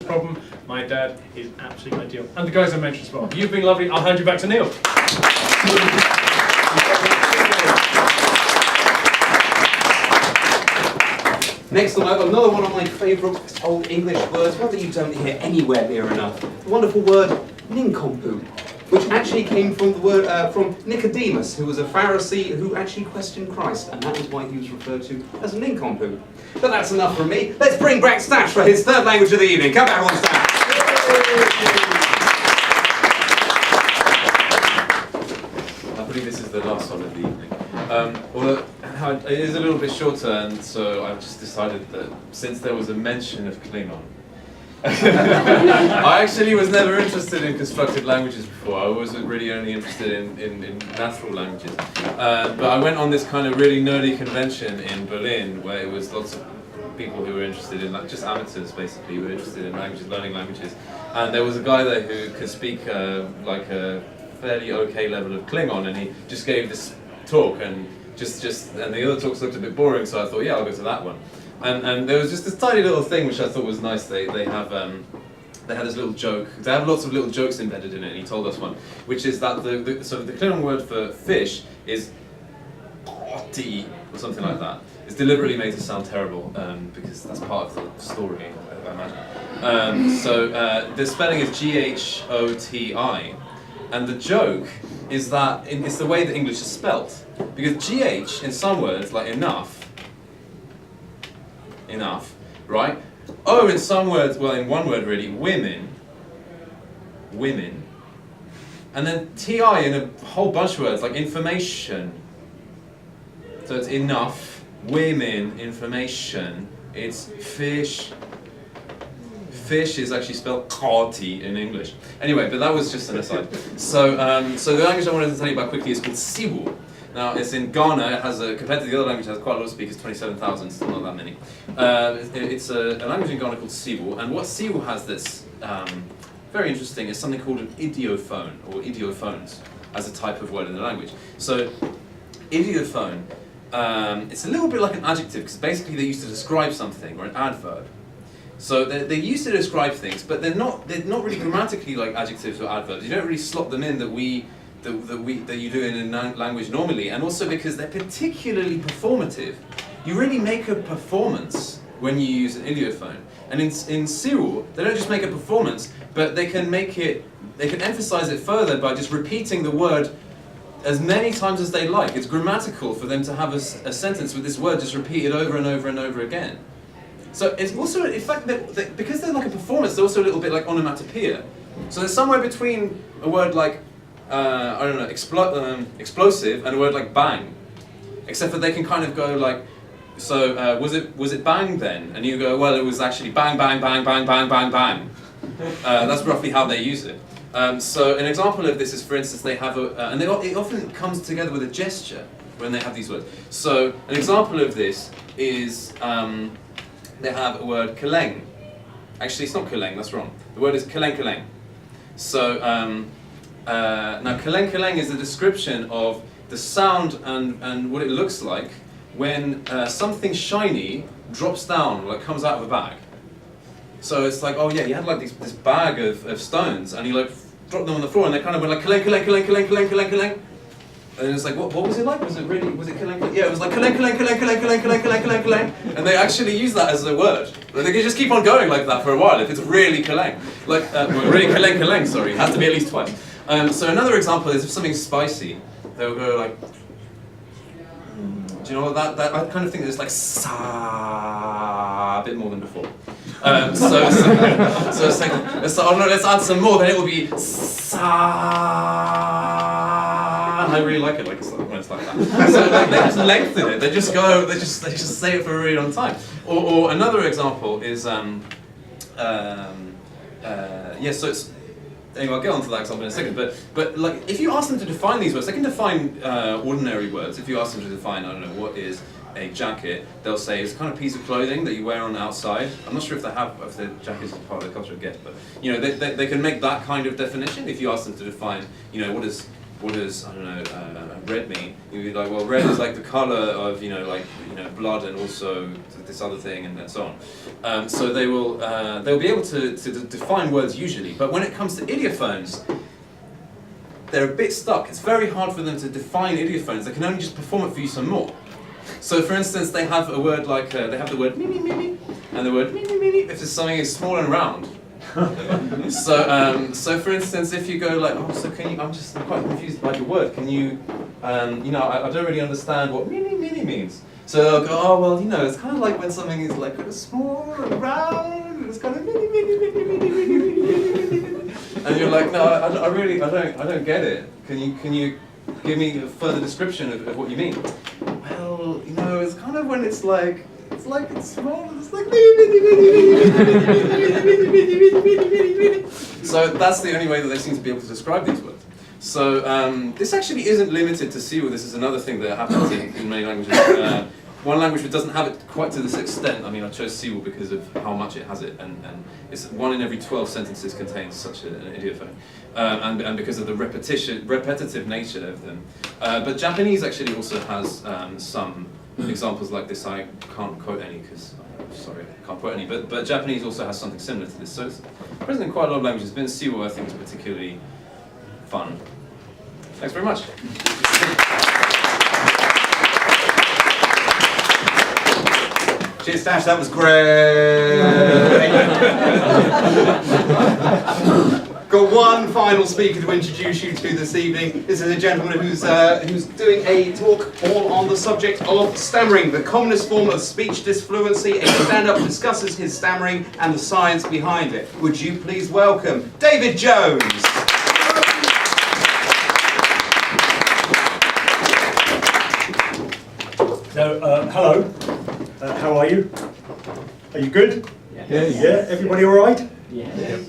problem. My dad is absolutely ideal. And the guys I mentioned as well. You've been lovely. I'll hand you back to Neil. Next up, I've got another one of my favourite old English words, one that you don't hear anywhere near enough. The wonderful word nincompoop, which actually came from the word from Nicodemus, who was a Pharisee who actually questioned Christ, and that was why he was referred to as a nincompoop. But that's enough from me. Let's bring back Stash for his third language of the evening. Come back on, Stash. I believe this is the last one of the evening. Although it is a little bit shorter, and so I've just decided that since there was a mention of Klingon, I actually was never interested in constructed languages before. I wasn't really only interested in natural languages. But I went on this kind of really nerdy convention in Berlin where it was lots of people who were interested in, like, just amateurs basically, who were interested in languages, learning languages. And there was a guy there who could speak like a fairly okay level of Klingon, and he just gave this talk, and and the other talks looked a bit boring, so I thought, yeah, I'll go to that one. And there was just this tiny little thing which I thought was nice. They had this little joke. They have lots of little jokes embedded in it, and he told us one, which is that the Klingon word for fish is "ti" or something like that. It's deliberately made to sound terrible because that's part of the story, I imagine. The spelling is G-H-O-T-I, and the joke is that it's the way that English is spelt. Because GH in some words, like enough, right? O in some words, well, in one word really, women, and then TI in a whole bunch of words, like information. So it's enough, women, information, it's fish. Fish is actually spelled "kati" in English. Anyway, but that was just an aside. So the language I wanted to tell you about quickly is called Siwu. Now, it's in Ghana. It has compared to the other language, it has quite a lot of speakers, 27,000, still not that many. It's a language in Ghana called Siwu, and what Siwu has that's very interesting is something called an idiophone, or idiophones, as a type of word in the language. So, idiophone, it's a little bit like an adjective, because basically they used to describe something, or an adverb. So they're used to describe things, but they're not really grammatically like adjectives or adverbs. You don't really slot them in that you do in a language normally, and also because they're particularly performative. You really make a performance when you use an idiophone. And in Siwu, they don't just make a performance, but they can emphasize it further by just repeating the word as many times as they like. It's grammatical for them to have a sentence with this word just repeated over and over and over again. So it's also, in fact, that because they're like a performance, they're also a little bit like onomatopoeia. So there's somewhere between a word like, I don't know, explosive and a word like bang. Except that they can kind of go like, so was it bang then? And you go, well, it was actually bang, bang, bang, bang, bang, bang, bang. That's roughly how they use it. So an example of this is, for instance, they have and it often comes together with a gesture when they have these words. So an example of this is, they have a word keleng. Actually, it's not keleng, that's wrong. The word is keleng keleng. So now keleng keleng is a description of the sound and what it looks like when something shiny drops down, like comes out of a bag. So it's like, oh yeah, you had like this bag of stones, and you like dropped them on the floor, and they kind of went like keleng keleng keleng keleng keleng keleng keleng. And it's like, what was it like? Was it keleng keleng? Yeah, it was like keleng keleng keleng keleng keleng keleng keleng keleng keleng. And they actually use that as a word. They can just keep on going like that for a while if it's really keleng. Like, really keleng keleng, sorry. It has to be at least twice. So another example is if something's spicy, they'll go like, do you know what that I kind of think it's like sa a bit more than before. So it's like, oh no, let's add some more, then it will be sa. And I really like it when it's like that. So like, they just lengthen it. They just say it for a really long time. Or another example is so it's. Anyway, I'll get onto that example in a second, but like, if you ask them to define these words, they can define ordinary words. If you ask them to define, I don't know, what is a jacket, they'll say it's a kind of piece of clothing that you wear on the outside. I'm not sure if the jacket is part of the culture of Get, but you know, they can make that kind of definition if you ask them to define, you know, what is what does, I don't know, red mean? You'd be like, well, red is like the color of, blood and also this other thing and so on. So they'll be able to define words usually, but when it comes to idiophones, they're a bit stuck. It's very hard for them to define idiophones. They can only just perform it for you some more. So for instance, they have a word like, they have the word mimi mimi, and the word mimi mimi if it's something is small and round. So for instance, if you go like, oh, so can you, I'm quite confused about your word. Can you, I don't really understand what mini mini means. So they'll go, oh, well, it's kind of like when something is like kind of small and round, it's kind of mini mini mini mini mini mini mini. And you're like, no, I don't get it. Can you give me a further description of what you mean? Well, it's kind of when it's small, it's like so that's the only way that they seem to be able to describe these words. So this actually isn't limited to Siwa. This is another thing that happens in many languages. One language that doesn't have it quite to this extent, I chose Siwa because of how much it has it, and it's 1 in every 12 sentences contains such an idiophone, and because of the repetitive nature of them. But Japanese actually also has some examples like this. I can't quote any because, sorry, I can't quote any, but Japanese also has something similar to this. So it's present in quite a lot of languages, but in Siwa I think is particularly fun. Thanks very much. Cheers, Dash, that was great. Got one final speaker to introduce you to this evening. This is a gentleman who's doing a talk all on the subject of stammering, the commonest form of speech disfluency. A stand-up discusses his stammering and the science behind it. Would you please welcome David Jones? So, hello. How are you? Are you good? Yes. Yeah. Everybody all right? Yes.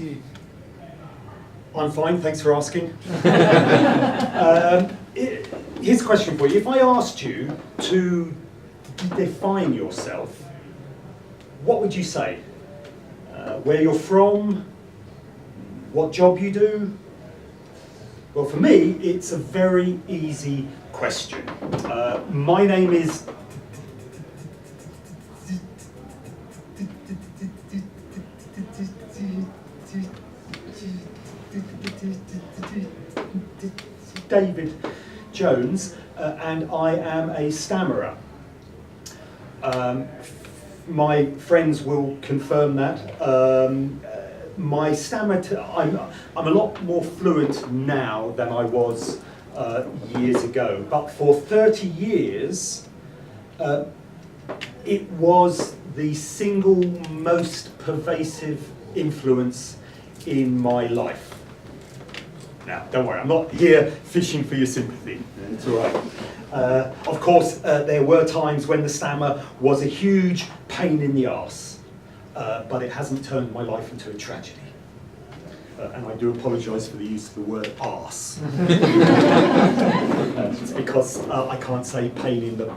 I'm fine. Thanks for asking. Here's a question for you. If I asked you to define yourself, what would you say? Where you're from? What job you do? Well, for me, it's a very easy question. My name is David Jones, and I am a stammerer. My friends will confirm that. My stammer, I'm a lot more fluent now than I was years ago, but for 30 years, it was the single most pervasive influence in my life. Now, don't worry, I'm not here fishing for your sympathy. It's all right. Of course, there were times when the stammer was a huge pain in the arse, but it hasn't turned my life into a tragedy. And I do apologise for the use of the word arse. It's because I can't say pain in the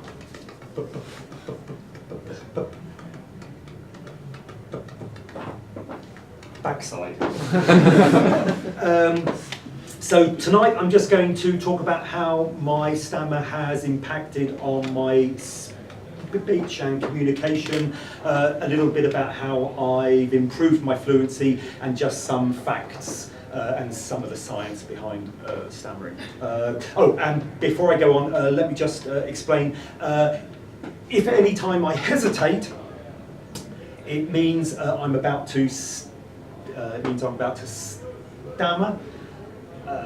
backside. So tonight I'm just going to talk about how my stammer has impacted on my speech and communication, a little bit about how I've improved my fluency, and just some facts and some of the science behind stammering. And before I go on, let me just explain. If at any time I hesitate, it means I'm about to stammer,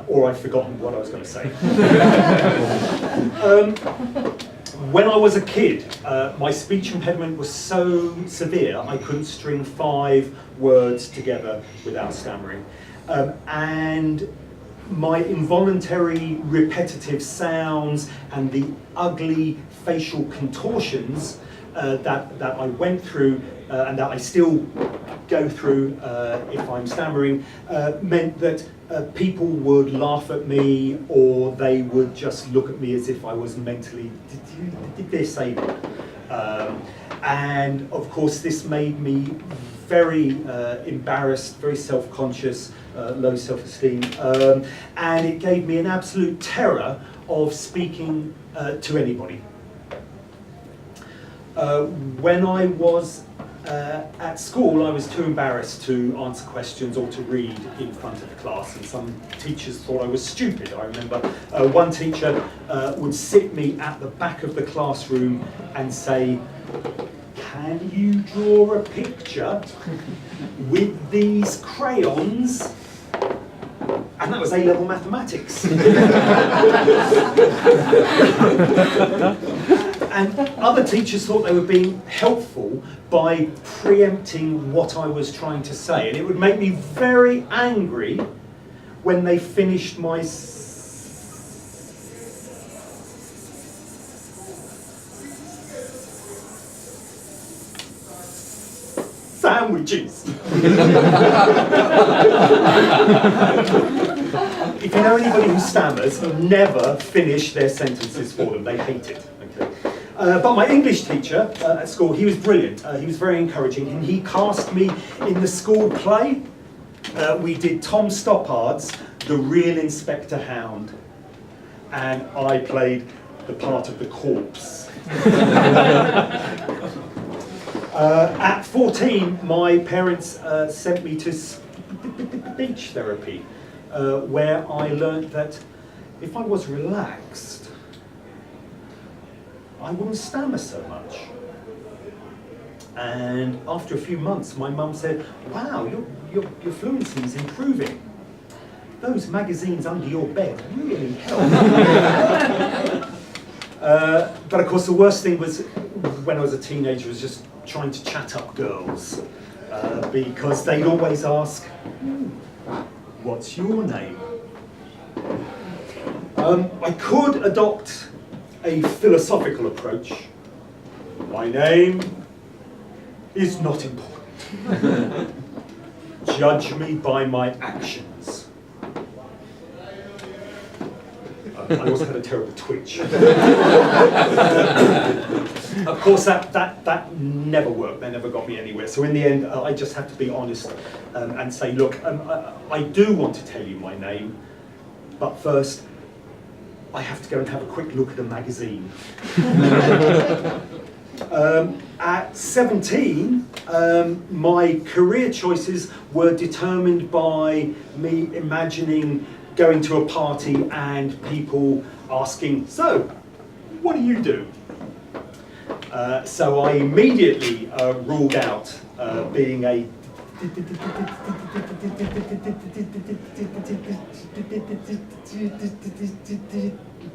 or I've forgotten what I was going to say. When I was a kid, my speech impediment was so severe I couldn't string 5 words together without stammering. And my involuntary repetitive sounds and the ugly facial contortions that I went through and that I still go through if I'm stammering meant that people would laugh at me, or they would just look at me as if I was mentally disabled. And of course this made me very embarrassed, very self-conscious, low self-esteem, and it gave me an absolute terror of speaking to anybody. When I was at school, I was too embarrassed to answer questions or to read in front of the class, and some teachers thought I was stupid. I remember one teacher would sit me at the back of the classroom and say, "Can you draw a picture with these crayons?" And that was A-level mathematics. And other teachers thought they were being helpful by preempting what I was trying to say. And it would make me very angry when they finished my sandwiches. If you know anybody who stammers, never finish their sentences for them. They hate it. Okay. But my English teacher at school, he was brilliant. He was very encouraging, and he cast me in the school play. We did Tom Stoppard's The Real Inspector Hound, and I played the part of the corpse. At 14, my parents sent me to speech therapy, where I learned that if I was relaxed, I wouldn't stammer so much. And after a few months, my mum said, "Wow, your fluency is improving. Those magazines under your bed really help." But of course, the worst thing was when I was a teenager was just trying to chat up girls, because they'd always ask, "What's your name?" I could adopt a philosophical approach. My name is not important. Judge me by my actions. I also had a terrible twitch. Of course, that never worked. That never got me anywhere. So in the end, I just have to be honest and say, look, I do want to tell you my name, but first, I have to go and have a quick look at a magazine. At 17, my career choices were determined by me imagining going to a party and people asking, "So, what do you do?" So I immediately ruled out being a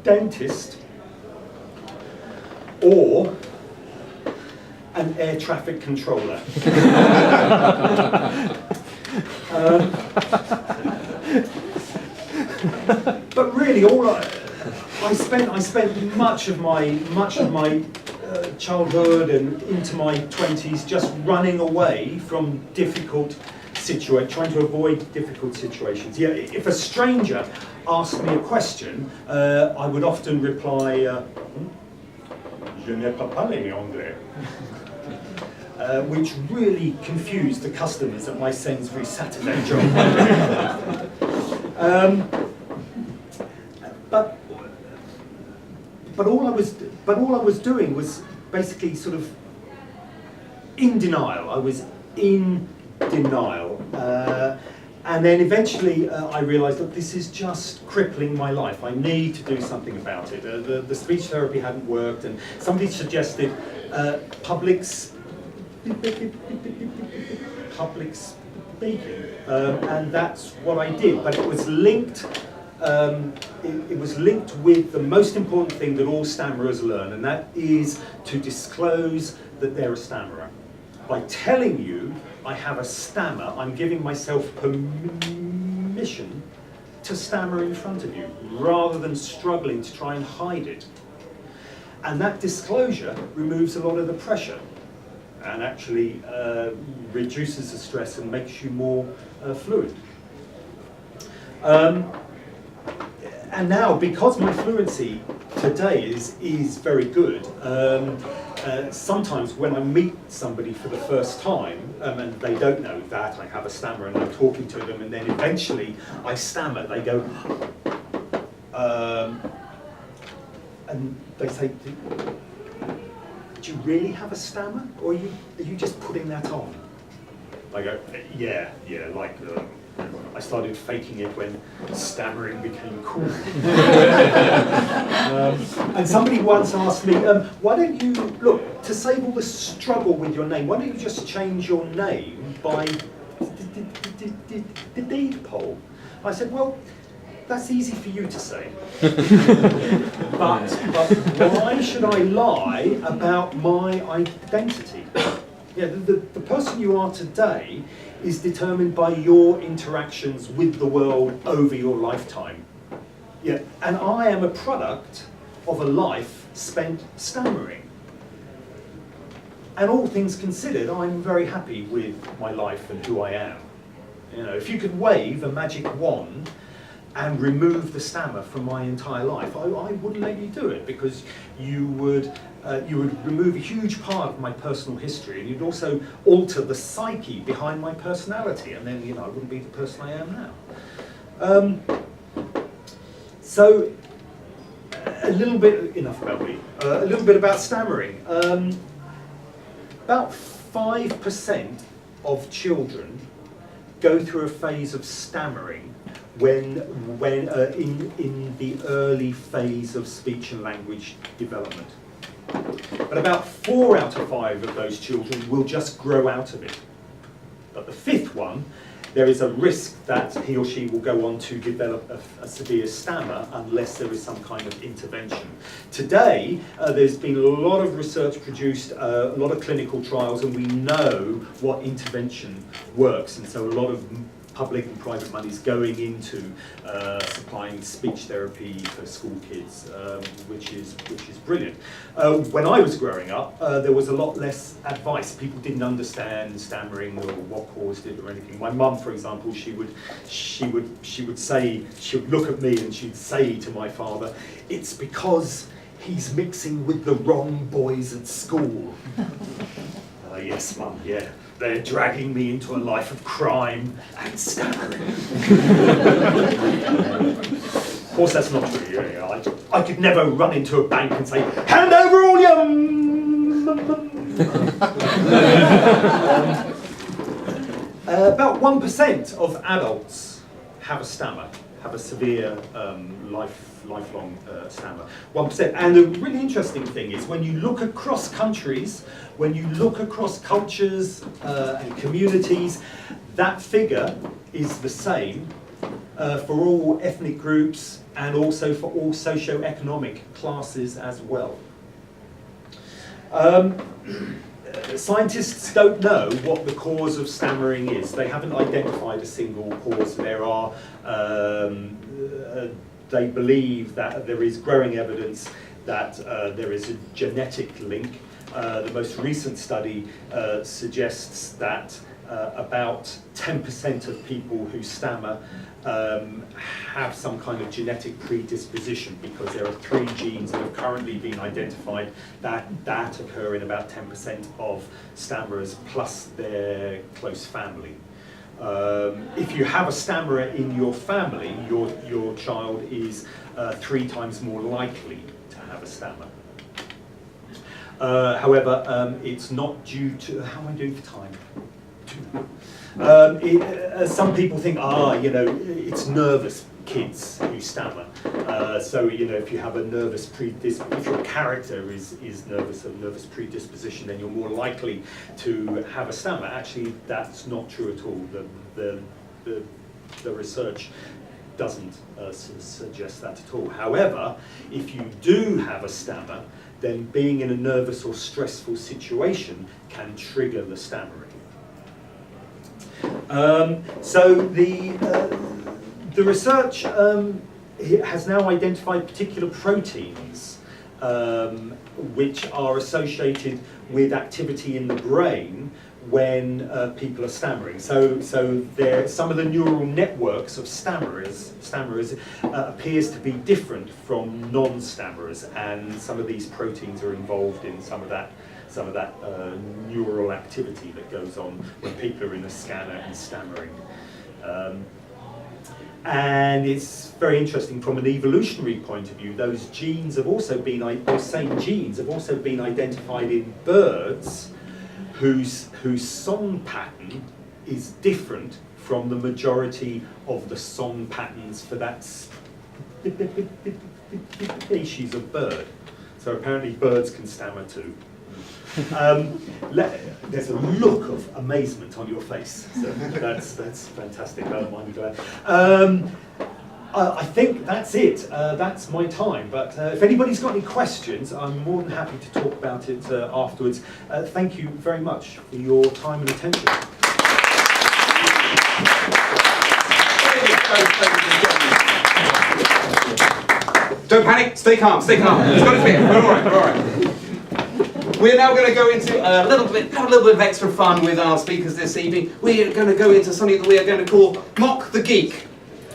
dentist or an air traffic controller. But really, I spent much of my childhood and into my 20s just running away from difficult situations, trying to avoid difficult situations. Yeah, if a stranger asked me a question, I would often reply, "Je n'ai pas parlé anglais," which really confused the customers at my Sainsbury's Saturday job. But all I was doing was basically sort of in denial. I was in denial, and then eventually I realised that this is just crippling my life. I need to do something about it. The speech therapy hadn't worked, and somebody suggested public speaking, and that's what I did. But it was linked. It was linked with the most important thing that all stammerers learn, and that is to disclose that they're a stammerer. By telling you I have a stammer, I'm giving myself permission to stammer in front of you, rather than struggling to try and hide it. And that disclosure removes a lot of the pressure, and actually reduces the stress and makes you more fluent. And now, because my fluency today is very good, sometimes when I meet somebody for the first time and they don't know that I have a stammer and I'm talking to them and then eventually I stammer, they go, and they say, do you really have a stammer, or are you just putting that on? I go, yeah, like I started faking it when stammering became cool. And somebody once asked me, why don't you, look, to save all the struggle with your name, why don't you just change your name by the deed poll? I said, well, that's easy for you to say. but why should I lie about my identity? Yeah, the person you are today is determined by your interactions with the world over your lifetime. Yeah, and I am a product of a life spent stammering. And all things considered, I'm very happy with my life and who I am. You know, if you could wave a magic wand and remove the stammer from my entire life, I wouldn't let you do it, because you would remove a huge part of my personal history, and you'd also alter the psyche behind my personality, and then, you know, I wouldn't be the person I am now. So, a little bit, enough about me, a little bit about stammering. About 5% of children go through a phase of stammering when in the early phase of speech and language development. But about 4 out of 5 of those children will just grow out of it. But the 5th one, there is a risk that he or she will go on to develop a severe stammer unless there is some kind of intervention. Today, there's been a lot of research produced, a lot of clinical trials, and we know what intervention works. And so a lot of public and private money is going into supplying speech therapy for school kids, which is brilliant. When I was growing up, there was a lot less advice. People didn't understand stammering or what caused it or anything. My mum, for example, she would look at me and she'd say to my father, "It's because he's mixing with the wrong boys at school." Yes, Mum, yeah. They're dragging me into a life of crime and stammering. Of course, that's not true. Yeah, I could never run into a bank and say, "Hand over all your..." About 1% of adults have a stammer, have a severe lifelong stammer. 1%. And the really interesting thing is when you look across countries, when you look across cultures and communities, that figure is the same for all ethnic groups and also for all socio-economic classes as well. Scientists don't know what the cause of stammering is. They haven't identified a single cause. There are, they believe that there is growing evidence that there is a genetic link. The most recent study suggests that about 10% of people who stammer have some kind of genetic predisposition, because there are 3 genes that have currently been identified that occur in about 10% of stammerers plus their close family. If you have a stammerer in your family, your child is 3 times more likely to have a stammer. However, it's not due to, how am I doing for time? Some people think, it's nervous kids who stammer. So, if you have a nervous if your character is nervous, a nervous predisposition, then you're more likely to have a stammer. Actually, that's not true at all. The research doesn't suggest that at all. However, if you do have a stammer, then being in a nervous or stressful situation can trigger the stammering. So the research has now identified particular proteins which are associated with activity in the brain when people are stammering. So some of the neural networks of stammerers appears to be different from non-stammerers, and some of these proteins are involved in some of that some of that neural activity that goes on when people are in a scanner and stammering. And it's very interesting from an evolutionary point of view. Those genes have also been, those same genes have also been identified in birds whose song pattern is different from the majority of the song patterns for that species of bird. So apparently birds can stammer too. There's a look of amazement on your face, so that's fantastic. I'm glad. I think that's it. That's my time. But if anybody's got any questions, I'm more than happy to talk about it afterwards. Thank you very much for your time and attention. Don't panic, stay calm, stay calm. It's got to fit. We're all right, we're all right. We're now going to go into have a little bit of extra fun with our speakers this evening. We're going to go into something that we are going to call Mock the Geek.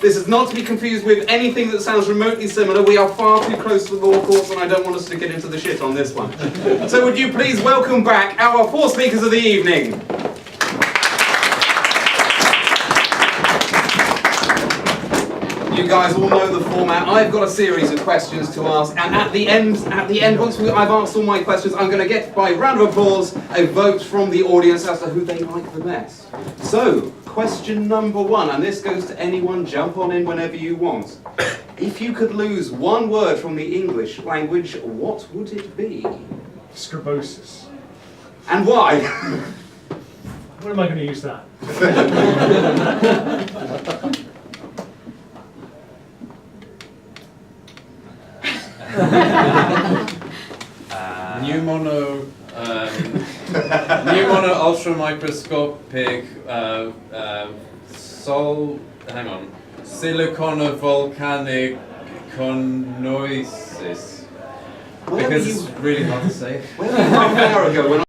This is not to be confused with anything that sounds remotely similar. We are far too close to the law courts and I don't want us to get into the shit on this one. So would you please welcome back our 4 speakers of the evening. You guys all know the format. I've got a series of questions to ask, and at the end, once I've asked all my questions, I'm going to get, by round of applause, a vote from the audience as to who they like the best. So, question number 1, and this goes to anyone, jump on in whenever you want. If you could lose one word from the English language, what would it be? Scribosis. And why? When am I going to use that? Pneumono ultramicroscopic siliconovolcanic conosis. Because it's really hard to say. Half an hour ago when